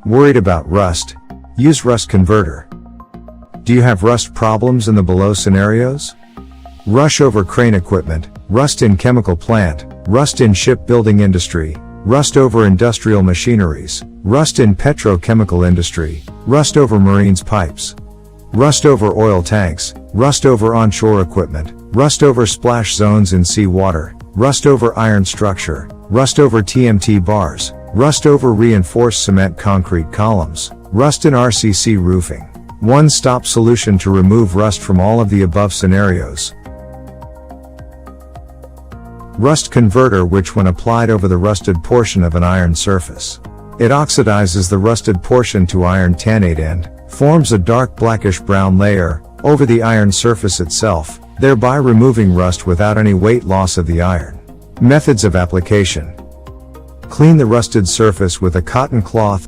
Worried about rust? Use Rust Converter. Do you have rust problems in the below scenarios? Rush over crane equipment, rust in chemical plant, rust in shipbuilding industry, rust over industrial machineries, rust in petrochemical industry, rust over marines pipes, rust over oil tanks, rust over onshore equipment, rust over splash zones in sea water, rust over iron structure, rust over TMT bars, rust over reinforced cement concrete columns, rust in RCC roofing. One-stop solution to remove rust from all of the above scenarios. Rust Converter, which when applied over the rusted portion of an iron surface, it oxidizes the rusted portion to iron tannate and forms a dark blackish brown layer over the iron surface itself, thereby removing rust without any weight loss of the iron. Methods of application. Clean the rusted surface with a cotton cloth,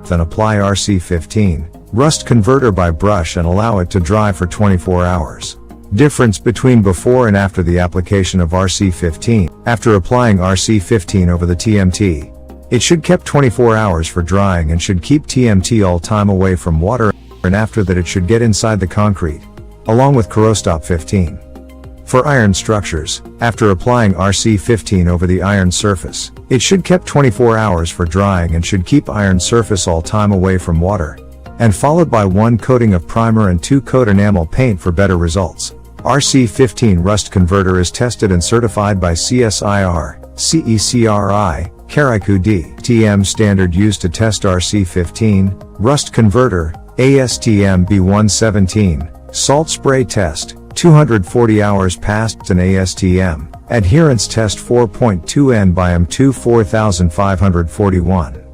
then apply RC15, Rust Converter by brush and allow it to dry for 24 hours. Difference between before and after the application of RC15. After applying RC15 over the TMT, it should keep 24 hours for drying and should keep TMT all time away from water, and after that it should get inside the concrete, along with Corostop 15. For iron structures, after applying RC15 over the iron surface, it should keep 24 hours for drying and should keep iron surface all time away from water, and followed by 1 coating of primer and 2 coat enamel paint for better results. RC15 Rust Converter is tested and certified by CSIR-CECRI Karaikudi TM standard used to test RC15, Rust Converter, ASTM B117, salt spray test, 240 hours passed an ASTM, adherence test 4.2 N by M2 4541.